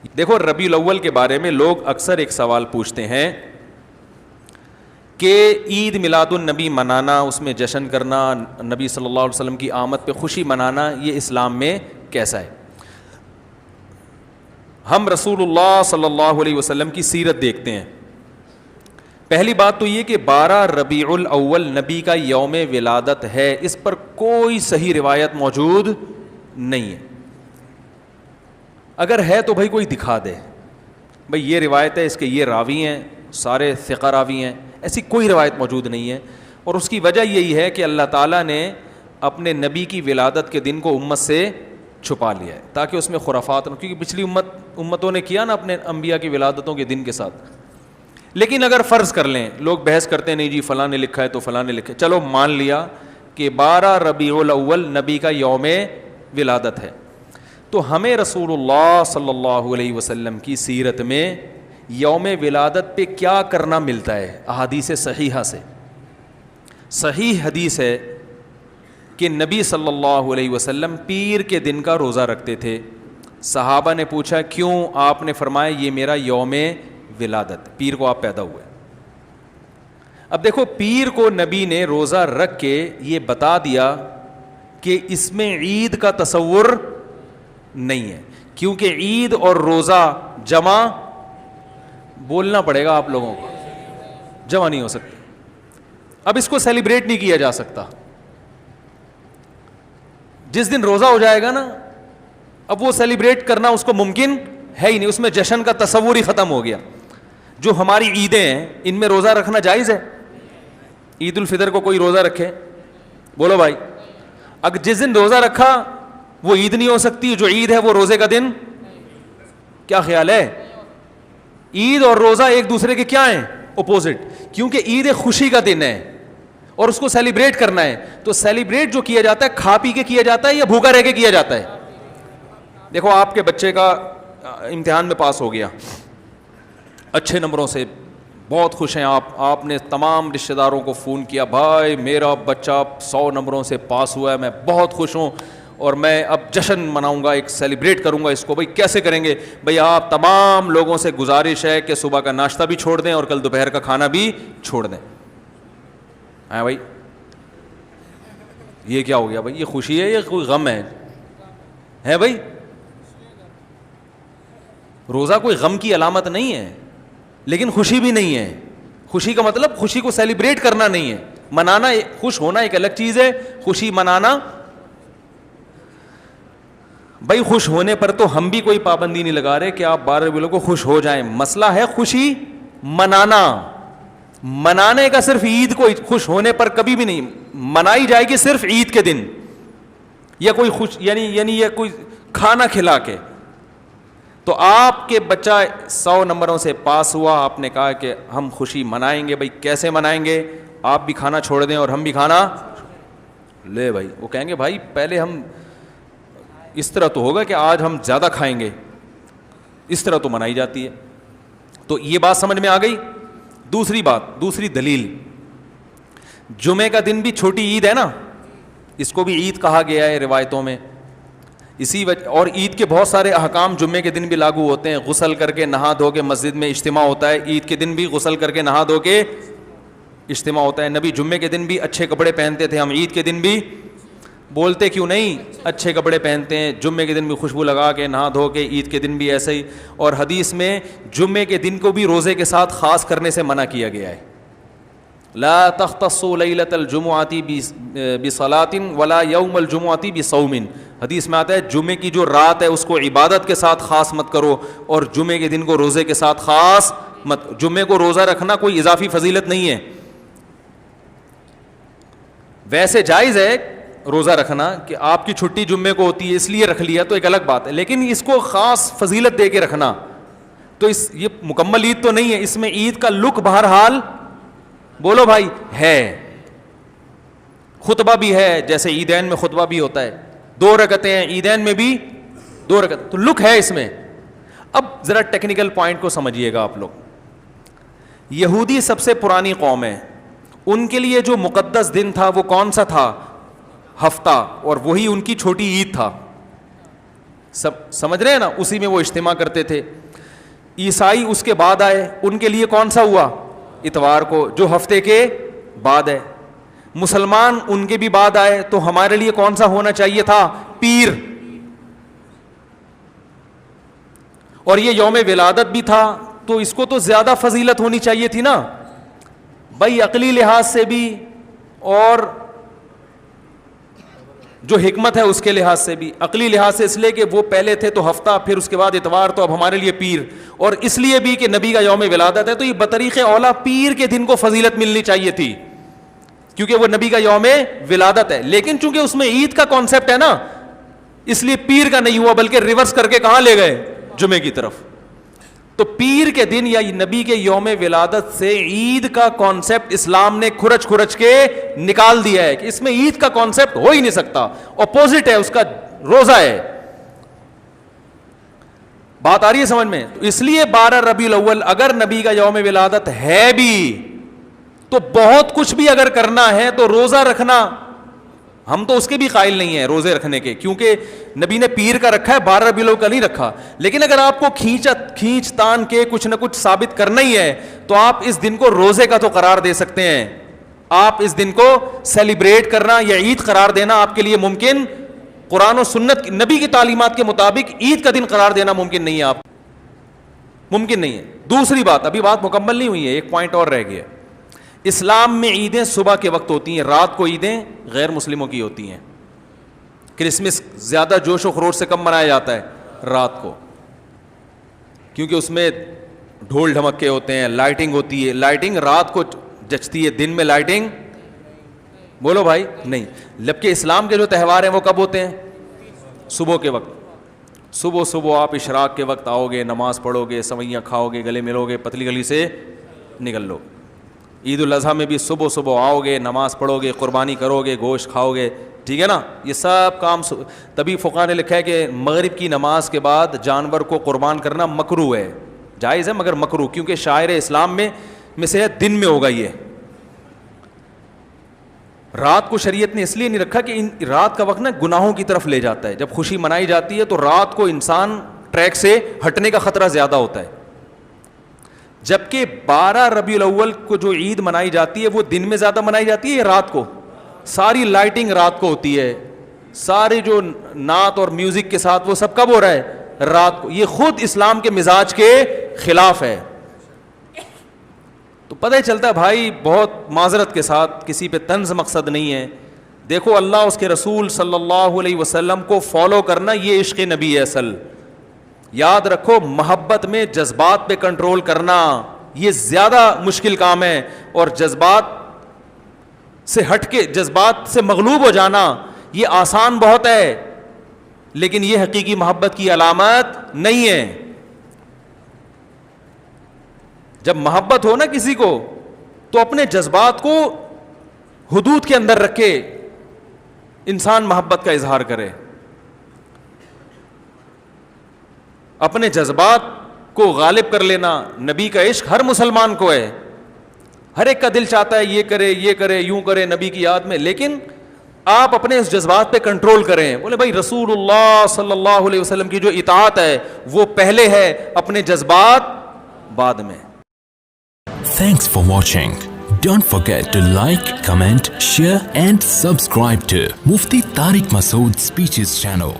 دیکھو ربیع الاول کے بارے میں لوگ اکثر ایک سوال پوچھتے ہیں کہ عید میلاد النبی منانا، اس میں جشن کرنا، نبی صلی اللہ علیہ وسلم کی آمد پہ خوشی منانا، یہ اسلام میں کیسا ہے؟ ہم رسول اللہ صلی اللہ علیہ وسلم کی سیرت دیکھتے ہیں. پہلی بات تو یہ کہ 12 ربیع الاول نبی کا یوم ولادت ہے، اس پر کوئی صحیح روایت موجود نہیں ہے. اگر ہے تو بھائی کوئی دکھا دے، بھائی یہ روایت ہے، اس کے یہ راوی ہیں، سارے ثقہ راوی ہیں. ایسی کوئی روایت موجود نہیں ہے، اور اس کی وجہ یہی ہے کہ اللہ تعالیٰ نے اپنے نبی کی ولادت کے دن کو امت سے چھپا لیا ہے تاکہ اس میں خرافات نہ، کیونکہ پچھلی امتوں نے کیا نا اپنے انبیاء کی ولادتوں کے دن کے ساتھ. لیکن اگر فرض کر لیں، لوگ بحث کرتے نہیں جی فلاں نے لکھا ہے تو فلاں نے لکھا ہے، چلو مان لیا کہ 12 ربیع الاول نبی کا یوم ولادت ہے، تو ہمیں رسول اللہ صلی اللہ علیہ وسلم کی سیرت میں یوم ولادت پہ کیا کرنا ملتا ہے؟ احادیث صحیحہ سے صحیح حدیث ہے کہ نبی صلی اللہ علیہ وسلم پیر کے دن کا روزہ رکھتے تھے. صحابہ نے پوچھا کیوں؟ آپ نے فرمایا یہ میرا یوم ولادت، پیر کو آپ پیدا ہوئے. اب دیکھو پیر کو نبی نے روزہ رکھ کے یہ بتا دیا کہ اس میں عید کا تصور نہیں ہے، کیونکہ عید اور روزہ جمع، بولنا پڑے گا آپ لوگوں کو، جمع نہیں ہو سکتے. اب اس کو سیلیبریٹ نہیں کیا جا سکتا. جس دن روزہ ہو جائے گا نا، اب وہ سیلیبریٹ کرنا اس کو ممکن ہے ہی نہیں، اس میں جشن کا تصور ہی ختم ہو گیا. جو ہماری عیدیں ہیں ان میں روزہ رکھنا جائز ہے؟ عید الفطر کو کوئی روزہ رکھے؟ بولو بھائی. اگر جس دن روزہ رکھا وہ عید نہیں ہو سکتی، جو عید ہے وہ روزے کا دن. کیا خیال ہے؟ عید اور روزہ ایک دوسرے کے کیا ہیں؟ اپوزٹ. کیونکہ عید ایک خوشی کا دن ہے اور اس کو سیلیبریٹ کرنا ہے. تو سیلیبریٹ جو کیا جاتا ہے کھا پی کے کیا جاتا ہے یا بھوکا رہ کے کیا جاتا ہے؟ دیکھو آپ کے بچے کا امتحان میں پاس ہو گیا اچھے نمبروں سے، بہت خوش ہیں آپ نے تمام رشتہ داروں کو فون کیا، بھائی میرا بچہ 100 نمبروں سے پاس ہوا ہے، میں بہت خوش ہوں اور میں اب جشن مناؤں گا، ایک سیلیبریٹ کروں گا اس کو. بھائی کیسے کریں گے؟ بھائی آپ تمام لوگوں سے گزارش ہے کہ صبح کا ناشتہ بھی چھوڑ دیں اور کل دوپہر کا کھانا بھی چھوڑ دیں. ہاں بھائی یہ کیا ہو گیا بھائی؟ یہ خوشی ہے یا کوئی غم ہے بھائی؟ روزہ کوئی غم کی علامت نہیں ہے لیکن خوشی بھی نہیں ہے. خوشی کا مطلب خوشی کو سیلیبریٹ کرنا نہیں ہے، منانا. خوش ہونا ایک الگ چیز ہے، خوشی منانا. بھائی خوش ہونے پر تو ہم بھی کوئی پابندی نہیں لگا رہے کہ آپ 12 ربیع الاول کو خوش ہو جائیں. مسئلہ ہے خوشی منانا. منانے کا صرف عید کو خوش ہونے پر کبھی بھی نہیں منائی جائے گی، صرف عید کے دن یا کوئی خوش یعنی یہ کوئی کھانا کھلا کے. تو آپ کے بچہ 100 نمبروں سے پاس ہوا، آپ نے کہا کہ ہم خوشی منائیں گے. بھائی کیسے منائیں گے؟ آپ بھی کھانا چھوڑ دیں اور ہم بھی کھانا لے. بھائی وہ کہیں گے بھائی پہلے ہم اس طرح تو ہوگا کہ آج ہم زیادہ کھائیں گے، اس طرح تو منائی جاتی ہے. تو یہ بات سمجھ میں آ گئی. دوسری بات، دوسری دلیل، جمعے کا دن بھی چھوٹی عید ہے نا، اس کو بھی عید کہا گیا ہے روایتوں میں. اسی وجہ اور عید کے بہت سارے احکام جمعے کے دن بھی لاگو ہوتے ہیں. غسل کر کے نہا دھو کے مسجد میں اجتماع ہوتا ہے، عید کے دن بھی غسل کر کے نہا دھو کے اجتماع ہوتا ہے. نبی جمعے کے دن بھی اچھے کپڑے پہنتے تھے، ہم عید کے دن بھی بولتے کیوں نہیں اچھے کپڑے پہنتے ہیں. جمعے کے دن بھی خوشبو لگا کے نہا دھو کے، عید کے دن بھی ایسے ہی. اور حدیث میں جمعے کے دن کو بھی روزے کے ساتھ خاص کرنے سے منع کیا گیا ہے. لا تختصوا لیلۃ الجمعۃ بصلاۃ ولا یوم الجمعۃ بصوم. حدیث میں آتا ہے جمعے کی جو رات ہے اس کو عبادت کے ساتھ خاص مت کرو اور جمعے کے دن کو روزے کے ساتھ خاص مت. جمعے کو روزہ رکھنا کوئی اضافی فضیلت نہیں ہے. ویسے جائز ہے روزہ رکھنا کہ آپ کی چھٹی جمعے کو ہوتی ہے اس لیے رکھ لیا تو ایک الگ بات ہے، لیکن اس کو خاص فضیلت دے کے رکھنا تو یہ مکمل عید تو نہیں ہے. اس میں عید کا لک بہرحال بولو بھائی ہے. خطبہ بھی ہے، جیسے عیدین میں خطبہ بھی ہوتا ہے، 2 رکعتیں ہیں، عیدین میں بھی 2 رکعت، تو لک ہے اس میں. اب ذرا ٹیکنیکل پوائنٹ کو سمجھیے گا آپ لوگ. یہودی سب سے پرانی قوم ہے، ان کے لیے جو مقدس دن تھا وہ کون سا تھا؟ ہفتہ، اور وہی ان کی چھوٹی عید تھا. سمجھ رہے ہیں نا, اسی میں وہ اجتماع کرتے تھے. عیسائی اس کے بعد آئے, ان کے لیے کون سا ہوا؟ اتوار کو, جو ہفتے کے بعد ہے. مسلمان ان کے بھی بعد آئے, تو ہمارے لیے کون سا ہونا چاہیے تھا؟ پیر. اور یہ یوم ولادت بھی تھا, تو اس کو تو زیادہ فضیلت ہونی چاہیے تھی نا بھائی, عقلی لحاظ سے بھی اور جو حکمت ہے اس کے لحاظ سے بھی. عقلی لحاظ سے اس لیے کہ وہ پہلے تھے تو ہفتہ, پھر اس کے بعد اتوار, تو اب ہمارے لیے پیر. اور اس لیے بھی کہ نبی کا یوم ولادت ہے, تو یہ بطریق اولا پیر کے دن کو فضیلت ملنی چاہیے تھی, کیونکہ وہ نبی کا یوم ولادت ہے. لیکن چونکہ اس میں عید کا کانسیپٹ ہے نا, اس لیے پیر کا نہیں ہوا, بلکہ ریورس کر کے کہاں لے گئے؟ جمعے کی طرف. تو پیر کے دن یا نبی کے یوم ولادت سے عید کا کانسیپٹ اسلام نے کھرچ کھرچ کے نکال دیا ہے, کہ اس میں عید کا کانسیپٹ ہو ہی نہیں سکتا, اپوزٹ ہے اس کا, روزہ ہے. بات آ رہی ہے سمجھ میں؟ تو اس لیے 12 ربیع الاول اگر نبی کا یوم ولادت ہے بھی, تو بہت کچھ بھی اگر کرنا ہے تو روزہ رکھنا, ہم تو اس کے بھی قائل نہیں ہیں روزے رکھنے کے, کیونکہ نبی نے پیر کا رکھا ہے, 12 ربیع الاول کا نہیں رکھا. لیکن اگر آپ کو کھینچ تان کے کچھ نہ کچھ ثابت کرنا ہی ہے, تو آپ اس دن کو روزے کا تو قرار دے سکتے ہیں. آپ اس دن کو سیلیبریٹ کرنا یا عید قرار دینا آپ کے لیے ممکن, قرآن و سنت نبی کی تعلیمات کے مطابق عید کا دن قرار دینا ممکن نہیں ہے, آپ ممکن نہیں ہے. دوسری بات, ابھی بات مکمل نہیں ہوئی ہے, ایک پوائنٹ اور رہ گیا. اسلام میں عیدیں صبح کے وقت ہوتی ہیں, رات کو عیدیں غیر مسلموں کی ہوتی ہیں. کرسمس زیادہ جوش و خروش سے کم منایا جاتا ہے رات کو, کیونکہ اس میں ڈھول ڈھمکے ہوتے ہیں, لائٹنگ ہوتی ہے. لائٹنگ رات کو جچتی ہے, دن میں لائٹنگ بولو بھائی نہیں. جبکہ اسلام کے جو تہوار ہیں وہ کب ہوتے ہیں؟ صبح کے وقت. صبح آپ اشراق کے وقت آؤ گے, نماز پڑھو گے, سوئیاں کھاؤ گے, گلے ملو گے, پتلی گلی سے نکل لو. عید الاضحیٰ میں بھی صبح آؤ گے, نماز پڑھو گے, قربانی کرو گے, گوشت کھاؤ گے, ٹھیک ہے نا. یہ سب کام تبھی فقہاء نے لکھا ہے کہ مغرب کی نماز کے بعد جانور کو قربان کرنا مکروہ ہے, جائز ہے مگر مکروہ, کیونکہ شاعر اسلام میں سے ہے, دن میں ہوگا. یہ رات کو شریعت نے اس لیے نہیں رکھا کہ رات کا وقت نا گناہوں کی طرف لے جاتا ہے. جب خوشی منائی جاتی ہے تو رات کو انسان ٹریک سے ہٹنے کا خطرہ زیادہ ہوتا ہے. جبکہ 12 ربیع الاول کو جو عید منائی جاتی ہے وہ دن میں زیادہ منائی جاتی ہے یا رات کو؟ ساری لائٹنگ رات کو ہوتی ہے, سارے جو نعت اور میوزک کے ساتھ وہ سب کب ہو رہا ہے؟ رات کو. یہ خود اسلام کے مزاج کے خلاف ہے. تو پتہ ہی چلتا ہے بھائی, بہت معذرت کے ساتھ, کسی پہ طنز مقصد نہیں ہے. دیکھو اللہ اس کے رسول صلی اللہ علیہ وسلم کو فالو کرنا یہ عشق نبی ہے اصل. یاد رکھو, محبت میں جذبات پہ کنٹرول کرنا یہ زیادہ مشکل کام ہے, اور جذبات سے ہٹ کے, جذبات سے مغلوب ہو جانا یہ آسان بہت ہے, لیکن یہ حقیقی محبت کی علامت نہیں ہے. جب محبت ہو نا کسی کو, تو اپنے جذبات کو حدود کے اندر رکھ کے انسان محبت کا اظہار کرے. اپنے جذبات کو غالب کر لینا, نبی کا عشق ہر مسلمان کو ہے, ہر ایک کا دل چاہتا ہے یہ کرے یوں کرے نبی کی یاد میں, لیکن آپ اپنے اس جذبات پہ کنٹرول کریں. بولے بھائی رسول اللہ صلی اللہ علیہ وسلم کی جو اطاعت ہے وہ پہلے ہے, اپنے جذبات بعد میں. Thanks for watching. Don't forget to like, comment, share and subscribe to Mufti Tariq Masood Speeches channel.